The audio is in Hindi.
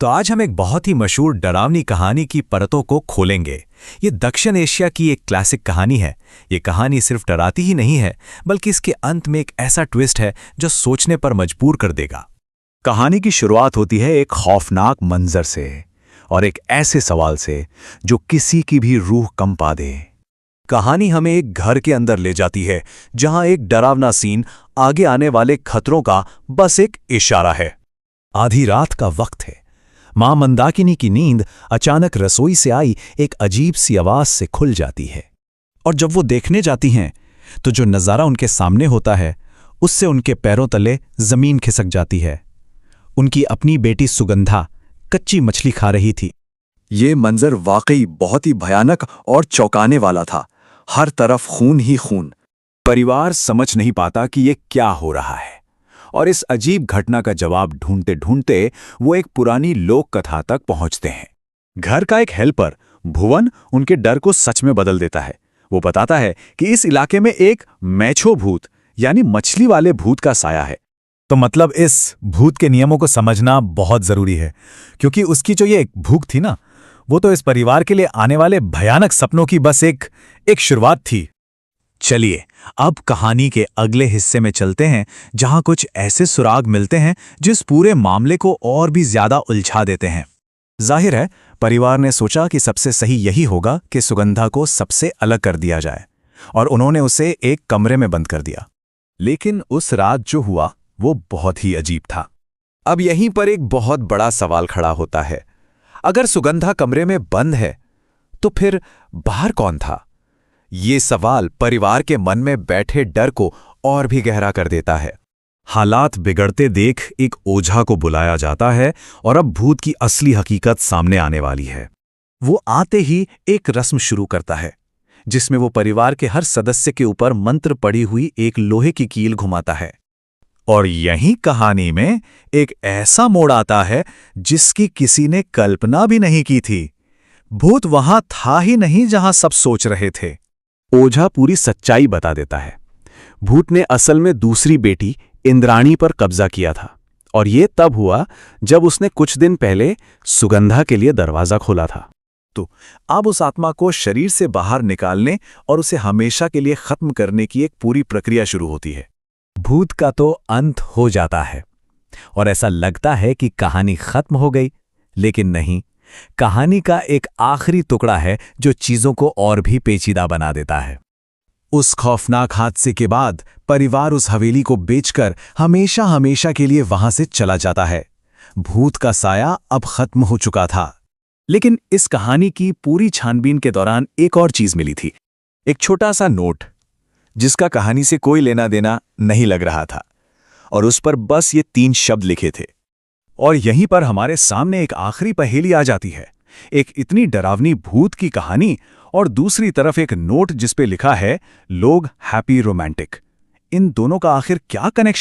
तो आज हम एक बहुत ही मशहूर डरावनी कहानी की परतों को खोलेंगे। ये दक्षिण एशिया की एक क्लासिक कहानी है। ये कहानी सिर्फ डराती ही नहीं है, बल्कि इसके अंत में एक ऐसा ट्विस्ट है जो सोचने पर मजबूर कर देगा। कहानी की शुरुआत होती है एक खौफनाक मंजर से और एक ऐसे सवाल से जो किसी की भी रूह कंपा दे। कहानी हमें एक घर के अंदर ले जाती है जहां एक डरावना सीन आगे आने वाले खतरों का बस एक इशारा है। आधी रात का वक्त है। मां मंदाकिनी की नींद अचानक रसोई से आई एक अजीब सी आवाज से खुल जाती है, और जब वो देखने जाती हैं तो जो नज़ारा उनके सामने होता है उससे उनके पैरों तले जमीन खिसक जाती है। उनकी अपनी बेटी सुगंधा कच्ची मछली खा रही थी। ये मंजर वाकई बहुत ही भयानक और चौंकाने वाला था। हर तरफ खून ही खून। परिवार समझ नहीं पाता कि ये क्या हो रहा है, और इस अजीब घटना का जवाब ढूंढते ढूंढते वो एक पुरानी लोक कथा तक पहुंचते हैं। घर का एक हेल्पर भुवन उनके डर को सच में बदल देता है। वो बताता है कि इस इलाके में एक मैछो भूत यानी मछली वाले भूत का साया है। तो मतलब इस भूत के नियमों को समझना बहुत जरूरी है, क्योंकि उसकी जो ये भूख थी ना, वो तो इस परिवार के लिए आने वाले भयानक सपनों की बस एक शुरुआत थी। चलिए अब कहानी के अगले हिस्से में चलते हैं, जहां कुछ ऐसे सुराग मिलते हैं जो इस पूरे मामले को और भी ज्यादा उलझा देते हैं। जाहिर है परिवार ने सोचा कि सबसे सही यही होगा कि सुगंधा को सबसे अलग कर दिया जाए, और उन्होंने उसे एक कमरे में बंद कर दिया। लेकिन उस रात जो हुआ वो बहुत ही अजीब था। अब यहीं पर एक बहुत बड़ा सवाल खड़ा होता है। अगर सुगंधा कमरे में बंद है तो फिर बाहर कौन था? ये सवाल परिवार के मन में बैठे डर को और भी गहरा कर देता है। हालात बिगड़ते देख एक ओझा को बुलाया जाता है, और अब भूत की असली हकीकत सामने आने वाली है। वो आते ही एक रस्म शुरू करता है, जिसमें वो परिवार के हर सदस्य के ऊपर मंत्र पड़ी हुई एक लोहे की कील घुमाता है। और यहीं कहानी में एक ऐसा मोड़ आता है जिसकी किसी ने कल्पना भी नहीं की थी। भूत वहां था ही नहीं जहां सब सोच रहे थे। ओझा पूरी सच्चाई बता देता है। भूत ने असल में दूसरी बेटी इंद्राणी पर कब्जा किया था, और ये तब हुआ जब उसने कुछ दिन पहले सुगंधा के लिए दरवाजा खोला था। तो अब उस आत्मा को शरीर से बाहर निकालने और उसे हमेशा के लिए खत्म करने की एक पूरी प्रक्रिया शुरू होती है। भूत का तो अंत हो जाता है, और ऐसा लगता है कि कहानी खत्म हो गई, लेकिन नहीं। कहानी का एक आखिरी टुकड़ा है जो चीजों को और भी पेचीदा बना देता है। उस खौफनाक हादसे के बाद परिवार उस हवेली को बेचकर हमेशा हमेशा के लिए वहां से चला जाता है। भूत का साया अब खत्म हो चुका था। लेकिन इस कहानी की पूरी छानबीन के दौरान एक और चीज मिली थी। एक छोटा सा नोट जिसका कहानी से कोई लेना देना नहीं लग रहा था, और उस पर बस ये 3 शब्द लिखे थे। और यहीं पर हमारे सामने एक आखिरी पहेली आ जाती है। एक इतनी डरावनी भूत की कहानी, और दूसरी तरफ एक नोट जिस पे लिखा है लोग हैप्पी रोमांटिक। इन दोनों का आखिर क्या कनेक्शन?